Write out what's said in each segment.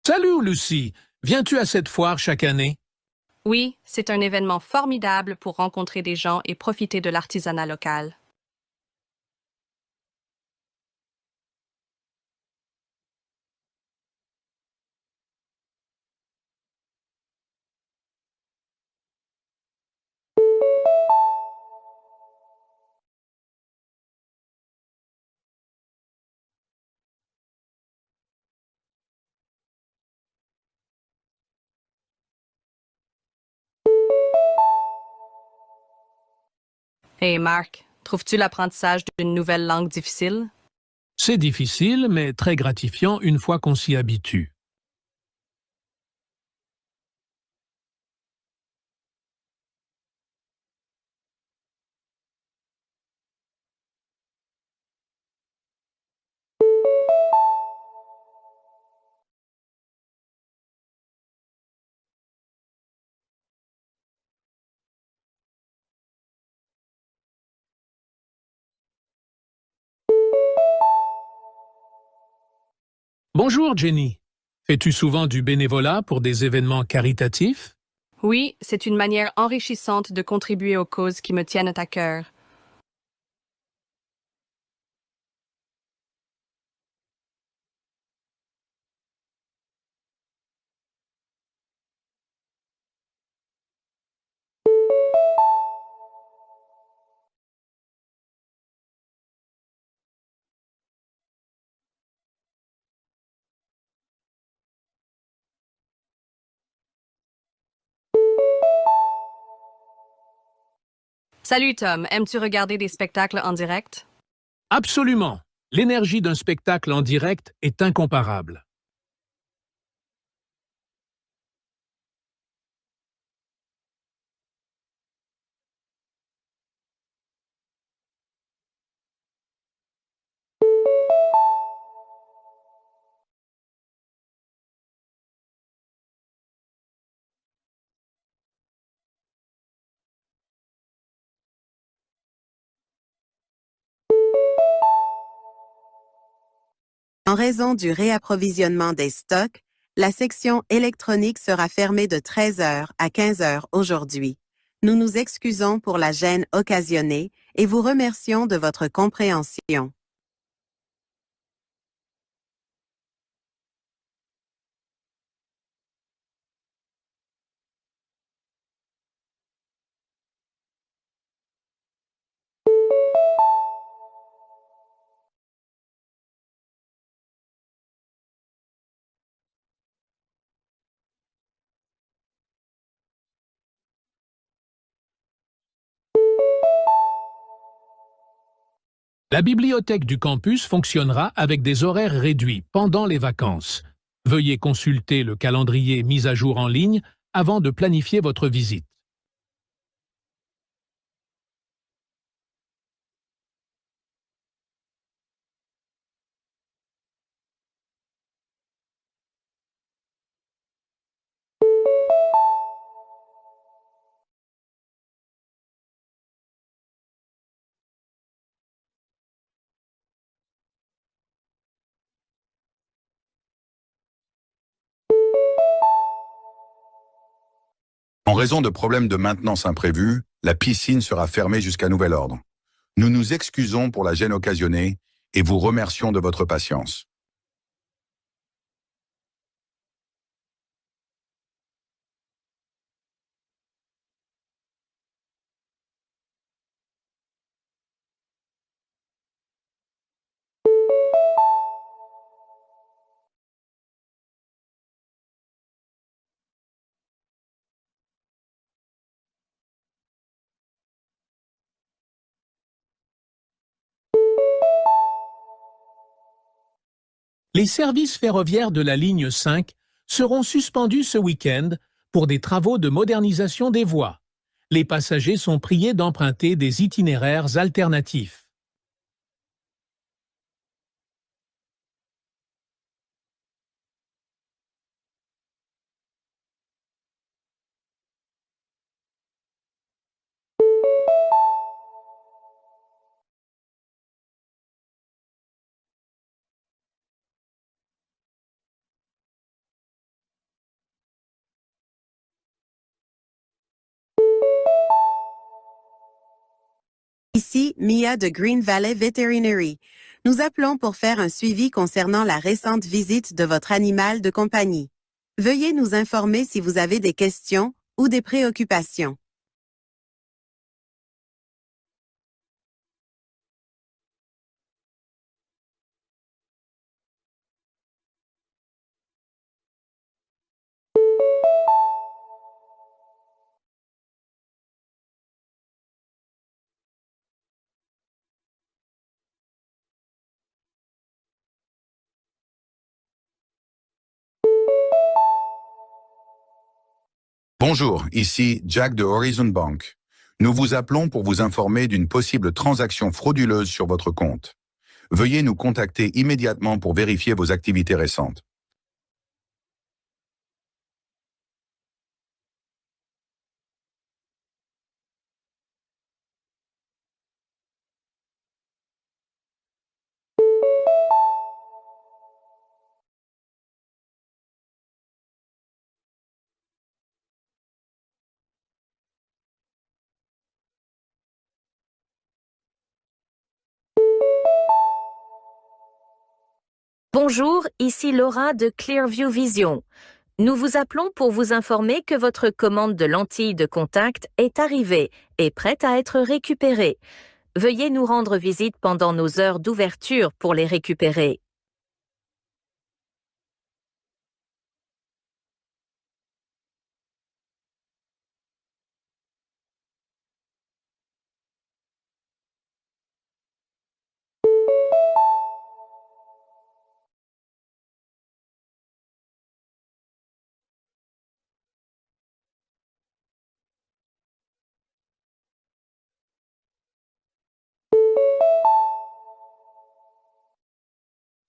Salut Lucie, viens-tu à cette foire chaque année? Oui, c'est un événement formidable pour rencontrer des gens et profiter de l'artisanat local. Hey Marc, trouves-tu l'apprentissage d'une nouvelle langue difficile? C'est difficile, mais très gratifiant une fois qu'on s'y habitue. Bonjour Jenny. Fais-tu souvent du bénévolat pour des événements caritatifs? Oui, c'est une manière enrichissante de contribuer aux causes qui me tiennent à cœur. Salut Tom, aimes-tu regarder des spectacles en direct? Absolument. L'énergie d'un spectacle en direct est incomparable. En raison du réapprovisionnement des stocks, la section électronique sera fermée de 13 heures à 15 heures aujourd'hui. Nous nous excusons pour la gêne occasionnée et vous remercions de votre compréhension. La bibliothèque du campus fonctionnera avec des horaires réduits pendant les vacances. Veuillez consulter le calendrier mis à jour en ligne avant de planifier votre visite. En raison de problèmes de maintenance imprévus, la piscine sera fermée jusqu'à nouvel ordre. Nous nous excusons pour la gêne occasionnée et vous remercions de votre patience. Les services ferroviaires de la ligne 5 seront suspendus ce week-end pour des travaux de modernisation des voies. Les passagers sont priés d'emprunter des itinéraires alternatifs. Ici Mia de Green Valley Veterinary. Nous appelons pour faire un suivi concernant la récente visite de votre animal de compagnie. Veuillez nous informer si vous avez des questions ou des préoccupations. Bonjour, ici Jack de Horizon Bank. Nous vous appelons pour vous informer d'une possible transaction frauduleuse sur votre compte. Veuillez nous contacter immédiatement pour vérifier vos activités récentes. Bonjour, ici Laura de Clearview Vision. Nous vous appelons pour vous informer que votre commande de lentilles de contact est arrivée et prête à être récupérée. Veuillez nous rendre visite pendant nos heures d'ouverture pour les récupérer.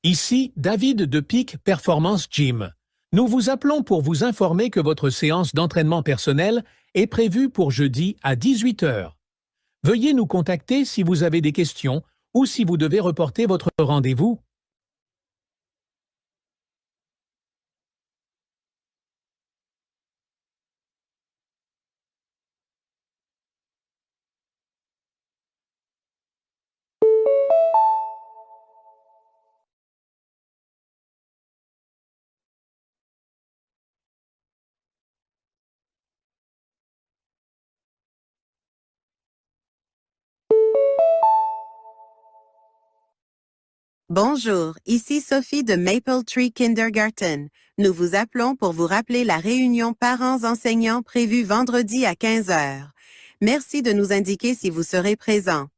Ici David de Peak Performance Gym. Nous vous appelons pour vous informer que votre séance d'entraînement personnel est prévue pour jeudi à 18 heures. Veuillez nous contacter si vous avez des questions ou si vous devez reporter votre rendez-vous. Bonjour, ici Sophie de Maple Tree Kindergarten. Nous vous appelons pour vous rappeler la réunion parents-enseignants prévue vendredi à 15 heures. Merci de nous indiquer si vous serez présent.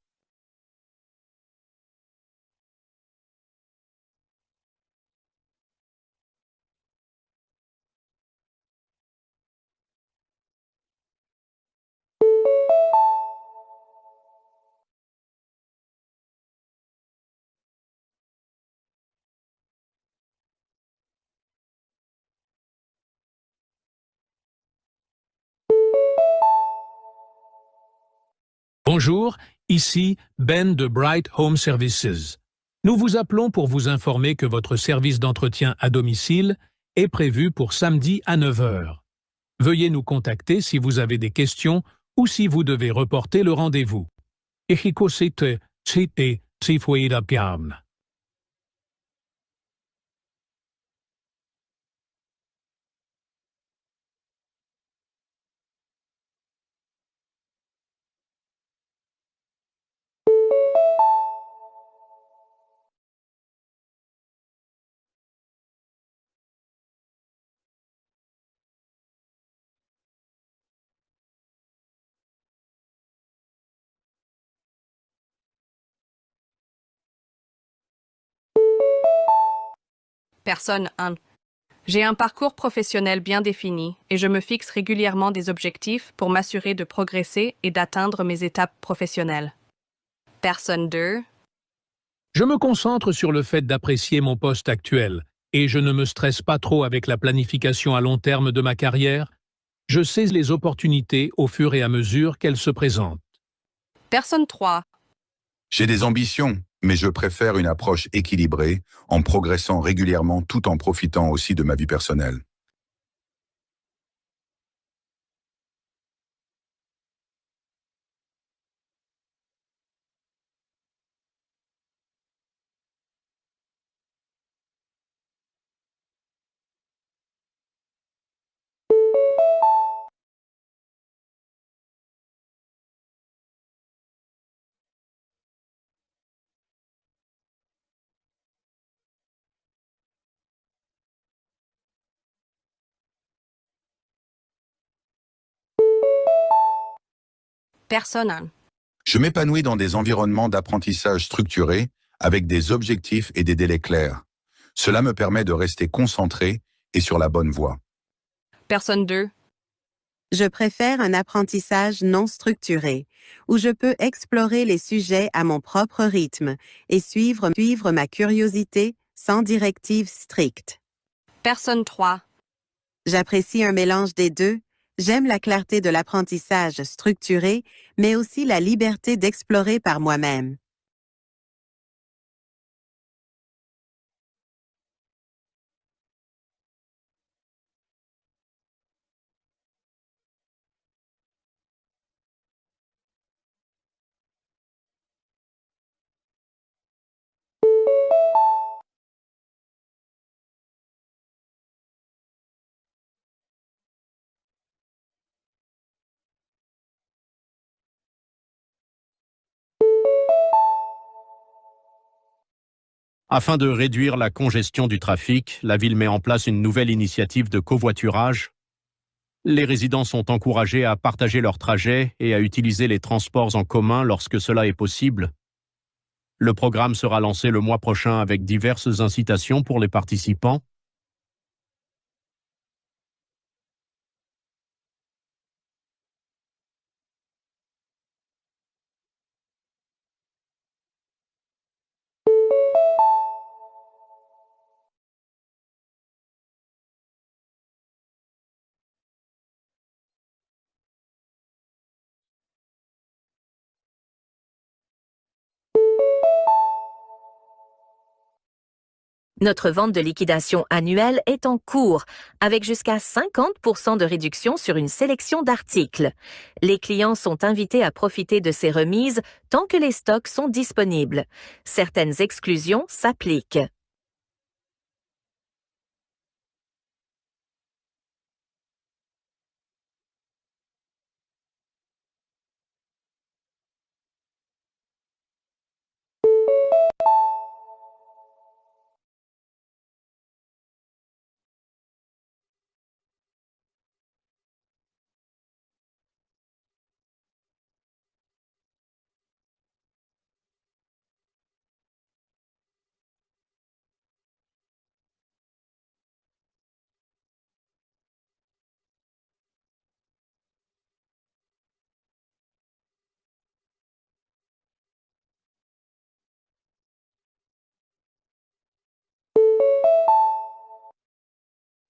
Bonjour, ici Ben de Bright Home Services. Nous vous appelons pour vous informer que votre service d'entretien à domicile est prévu pour samedi à 9 heures. Veuillez nous contacter si vous avez des questions ou si vous devez reporter le rendez-vous. Personne 1. J'ai un parcours professionnel bien défini et je me fixe régulièrement des objectifs pour m'assurer de progresser et d'atteindre mes étapes professionnelles. Personne 2. Je me concentre sur le fait d'apprécier mon poste actuel et je ne me stresse pas trop avec la planification à long terme de ma carrière. Je saisis les opportunités au fur et à mesure qu'elles se présentent. Personne 3. J'ai des ambitions, mais je préfère une approche équilibrée, en progressant régulièrement tout en profitant aussi de ma vie personnelle. Personne 1. Je m'épanouis dans des environnements d'apprentissage structurés, avec des objectifs et des délais clairs. Cela me permet de rester concentré et sur la bonne voie. Personne 2. Je préfère un apprentissage non structuré, où je peux explorer les sujets à mon propre rythme et suivre ma curiosité sans directive stricte. Personne 3. J'apprécie un mélange des deux. J'aime la clarté de l'apprentissage structuré, mais aussi la liberté d'explorer par moi-même. Afin de réduire la congestion du trafic, la ville met en place une nouvelle initiative de covoiturage. Les résidents sont encouragés à partager leurs trajets et à utiliser les transports en commun lorsque cela est possible. Le programme sera lancé le mois prochain avec diverses incitations pour les participants. Notre vente de liquidation annuelle est en cours, avec jusqu'à 50% de réduction sur une sélection d'articles. Les clients sont invités à profiter de ces remises tant que les stocks sont disponibles. Certaines exclusions s'appliquent.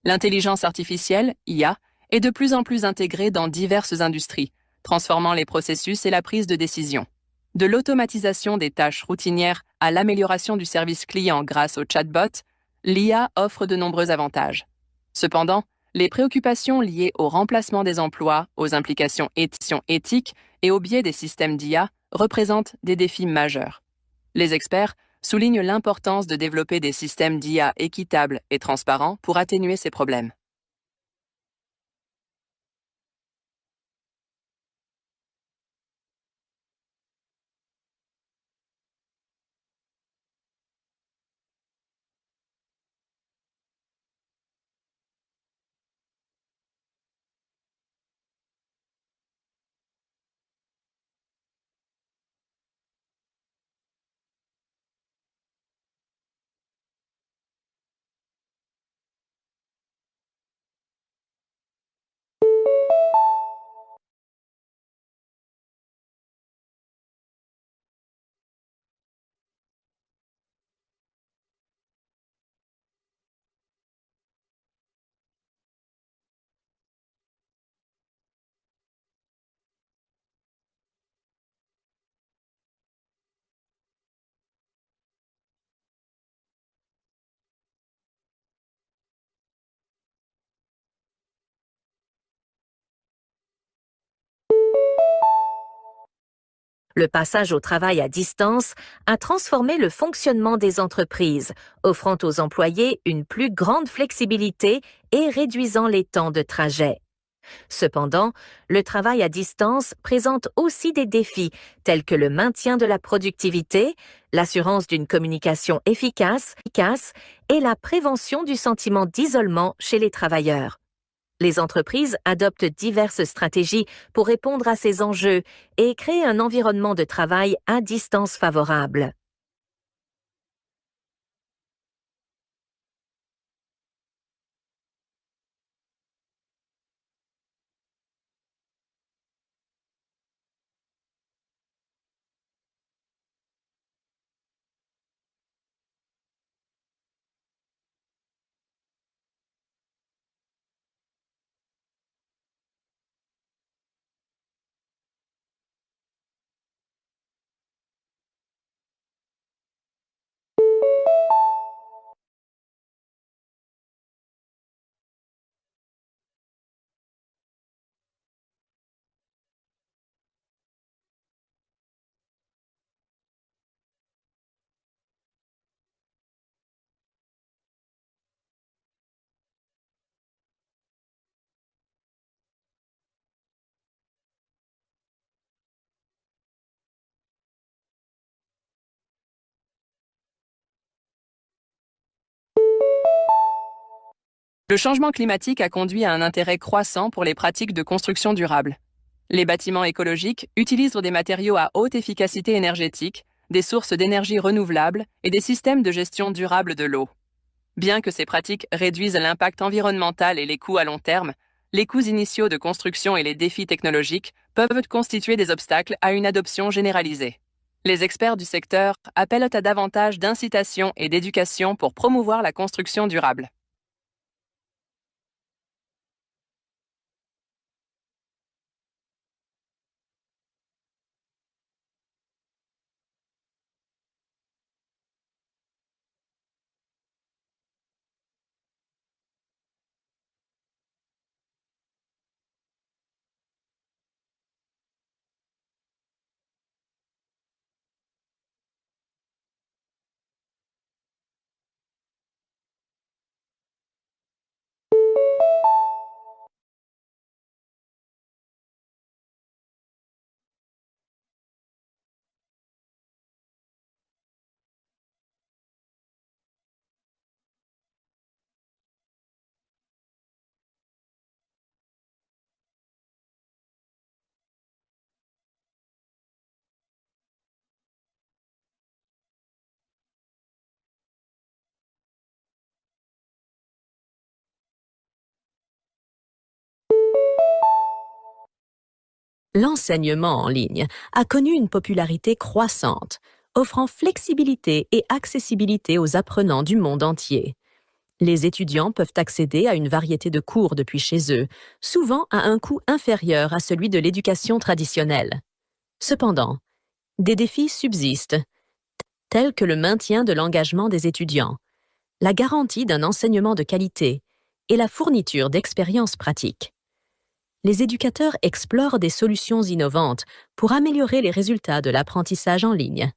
L'intelligence artificielle, IA, est de plus en plus intégrée dans diverses industries, transformant les processus et la prise de décision. De l'automatisation des tâches routinières à l'amélioration du service client grâce au chatbot, l'IA offre de nombreux avantages. Cependant, les préoccupations liées au remplacement des emplois, aux implications éthiques et au biais des systèmes d'IA représentent des défis majeurs. Les experts souligne l'importance de développer des systèmes d'IA équitables et transparents pour atténuer ces problèmes. Le passage au travail à distance a transformé le fonctionnement des entreprises, offrant aux employés une plus grande flexibilité et réduisant les temps de trajet. Cependant, le travail à distance présente aussi des défis tels que le maintien de la productivité, l'assurance d'une communication efficace et la prévention du sentiment d'isolement chez les travailleurs. Les entreprises adoptent diverses stratégies pour répondre à ces enjeux et créer un environnement de travail à distance favorable. Le changement climatique a conduit à un intérêt croissant pour les pratiques de construction durable. Les bâtiments écologiques utilisent des matériaux à haute efficacité énergétique, des sources d'énergie renouvelables et des systèmes de gestion durable de l'eau. Bien que ces pratiques réduisent l'impact environnemental et les coûts à long terme, les coûts initiaux de construction et les défis technologiques peuvent constituer des obstacles à une adoption généralisée. Les experts du secteur appellent à davantage d'incitation et d'éducation pour promouvoir la construction durable. L'enseignement en ligne a connu une popularité croissante, offrant flexibilité et accessibilité aux apprenants du monde entier. Les étudiants peuvent accéder à une variété de cours depuis chez eux, souvent à un coût inférieur à celui de l'éducation traditionnelle. Cependant, des défis subsistent, tels que le maintien de l'engagement des étudiants, la garantie d'un enseignement de qualité et la fourniture d'expériences pratiques. Les éducateurs explorent des solutions innovantes pour améliorer les résultats de l'apprentissage en ligne.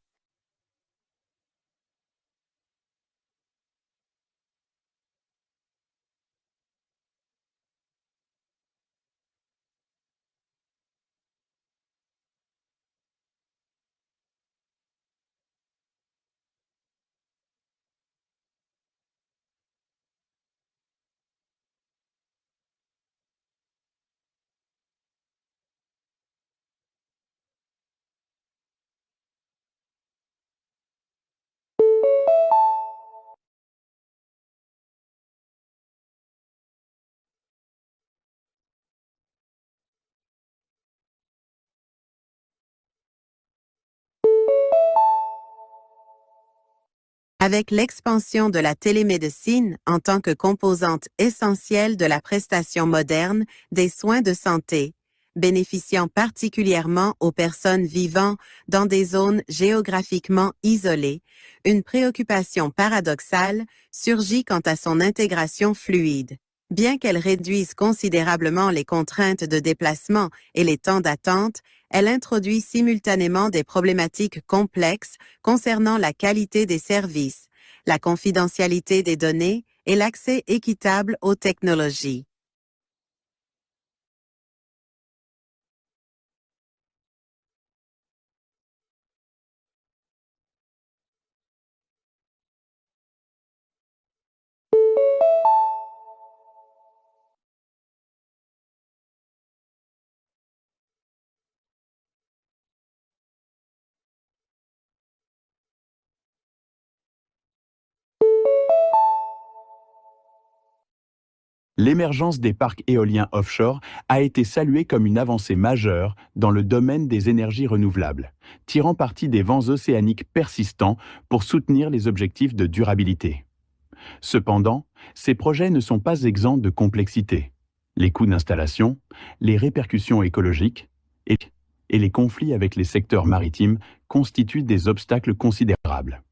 Avec l'expansion de la télémédecine en tant que composante essentielle de la prestation moderne des soins de santé, bénéficiant particulièrement aux personnes vivant dans des zones géographiquement isolées, une préoccupation paradoxale surgit quant à son intégration fluide. Bien qu'elle réduise considérablement les contraintes de déplacement et les temps d'attente, elle introduit simultanément des problématiques complexes concernant la qualité des services, la confidentialité des données et l'accès équitable aux technologies. L'émergence des parcs éoliens offshore a été saluée comme une avancée majeure dans le domaine des énergies renouvelables, tirant parti des vents océaniques persistants pour soutenir les objectifs de durabilité. Cependant, ces projets ne sont pas exempts de complexité. Les coûts d'installation, les répercussions écologiques et les conflits avec les secteurs maritimes constituent des obstacles considérables.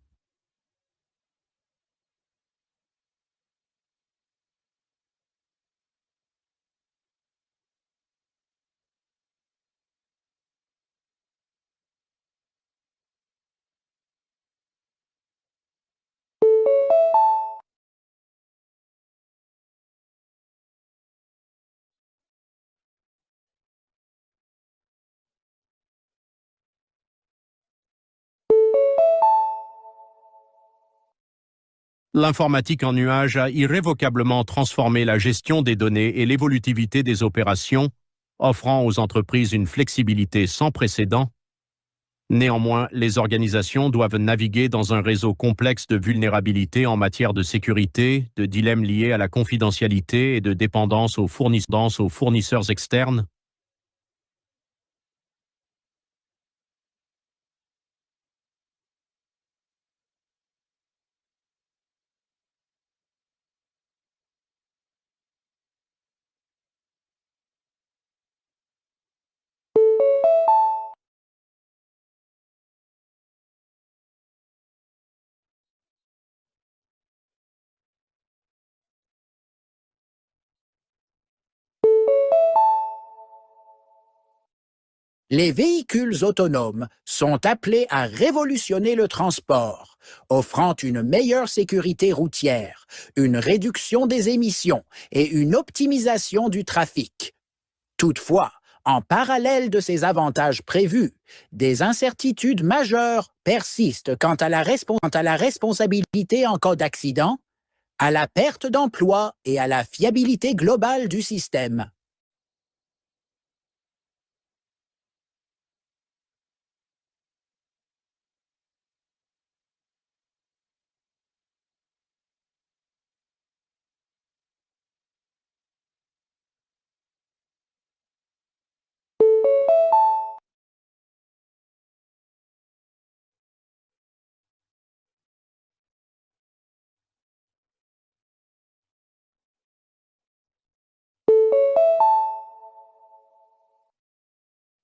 L'informatique en nuage a irrévocablement transformé la gestion des données et l'évolutivité des opérations, offrant aux entreprises une flexibilité sans précédent. Néanmoins, les organisations doivent naviguer dans un réseau complexe de vulnérabilités en matière de sécurité, de dilemmes liés à la confidentialité et de dépendance aux fournisseurs externes. Les véhicules autonomes sont appelés à révolutionner le transport, offrant une meilleure sécurité routière, une réduction des émissions et une optimisation du trafic. Toutefois, en parallèle de ces avantages prévus, des incertitudes majeures persistent quant à la responsabilité en cas d'accident, à la perte d'emploi et à la fiabilité globale du système.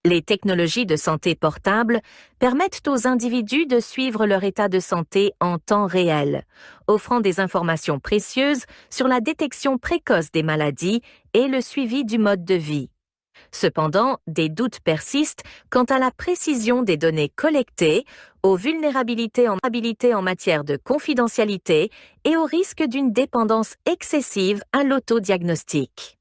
Les technologies de santé portables permettent aux individus de suivre leur état de santé en temps réel, offrant des informations précieuses sur la détection précoce des maladies et le suivi du mode de vie. Cependant, des doutes persistent quant à la précision des données collectées, aux vulnérabilités en matière de confidentialité et au risque d'une dépendance excessive à l'autodiagnostic.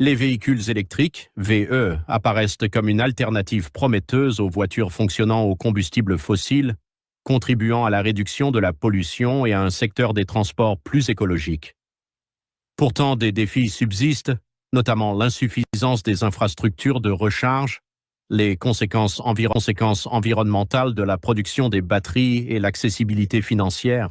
Les véhicules électriques, VE, apparaissent comme une alternative prometteuse aux voitures fonctionnant au combustible fossile, contribuant à la réduction de la pollution et à un secteur des transports plus écologique. Pourtant, des défis subsistent, notamment l'insuffisance des infrastructures de recharge, les conséquences environnementales de la production des batteries et l'accessibilité financière.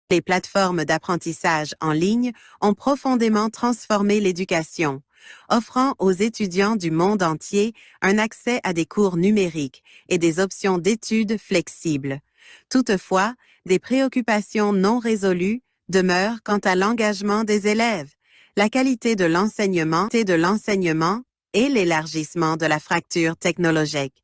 Les plateformes d'apprentissage en ligne ont profondément transformé l'éducation, offrant aux étudiants du monde entier un accès à des cours numériques et des options d'études flexibles. Toutefois, des préoccupations non résolues demeurent quant à l'engagement des élèves, la qualité de l'enseignement et l'élargissement de la fracture technologique.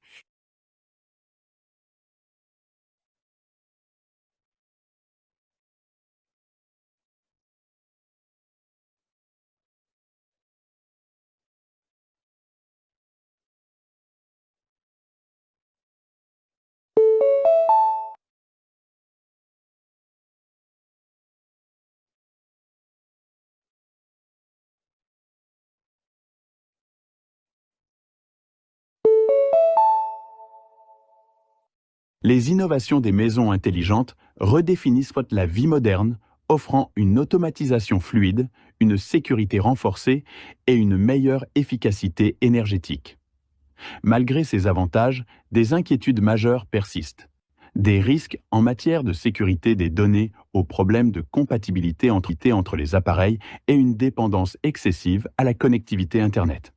Les innovations des maisons intelligentes redéfinissent la vie moderne, offrant une automatisation fluide, une sécurité renforcée et une meilleure efficacité énergétique. Malgré ces avantages, des inquiétudes majeures persistent. Des risques en matière de sécurité des données aux problèmes de compatibilité entre les appareils et une dépendance excessive à la connectivité Internet.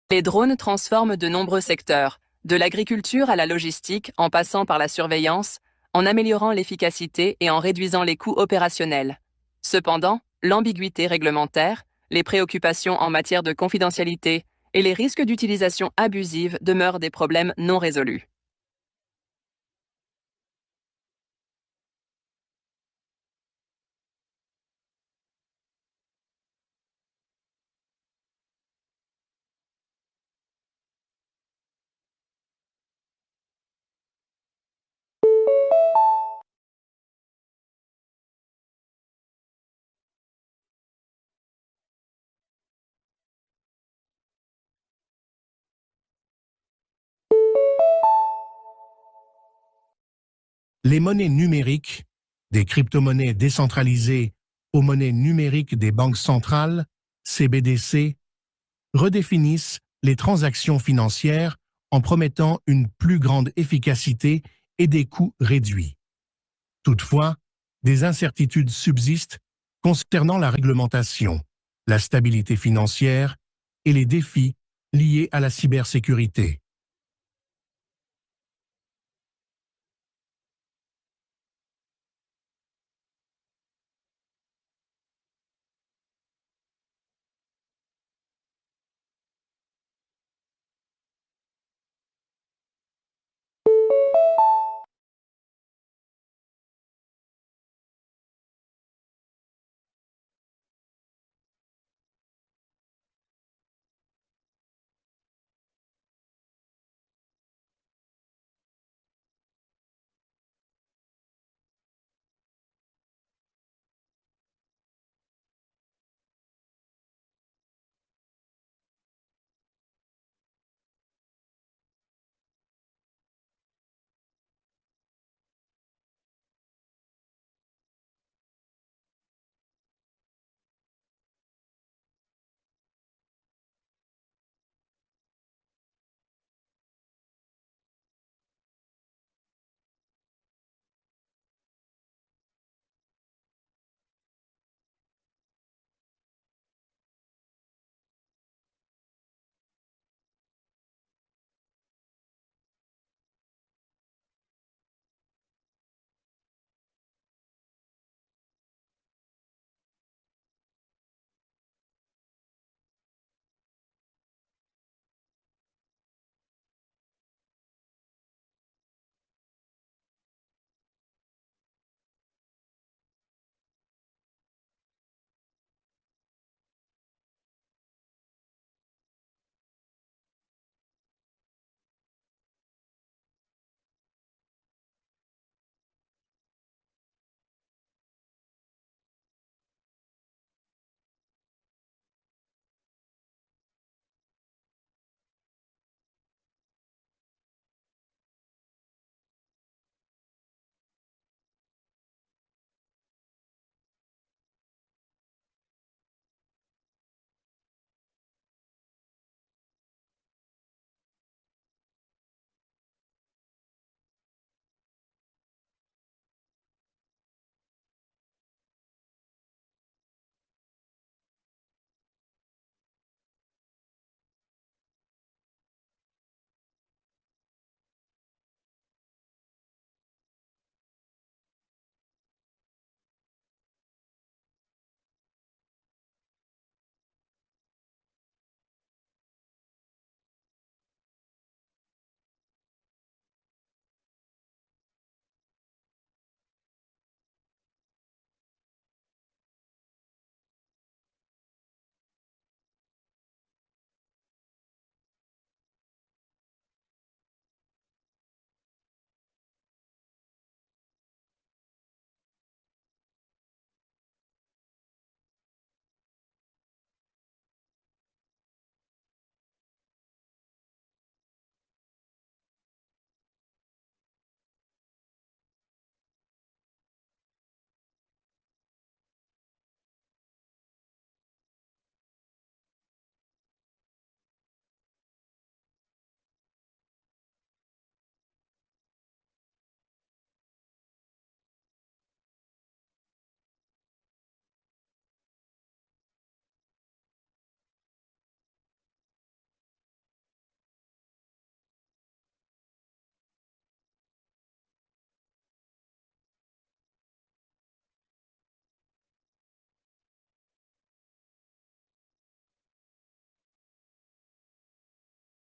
Les drones transforment de nombreux secteurs, de l'agriculture à la logistique en passant par la surveillance, en améliorant l'efficacité et en réduisant les coûts opérationnels. Cependant, l'ambiguïté réglementaire, les préoccupations en matière de confidentialité et les risques d'utilisation abusive demeurent des problèmes non résolus. Les monnaies numériques, des crypto-monnaies décentralisées aux monnaies numériques des banques centrales, CBDC, redéfinissent les transactions financières en promettant une plus grande efficacité et des coûts réduits. Toutefois, des incertitudes subsistent concernant la réglementation, la stabilité financière et les défis liés à la cybersécurité.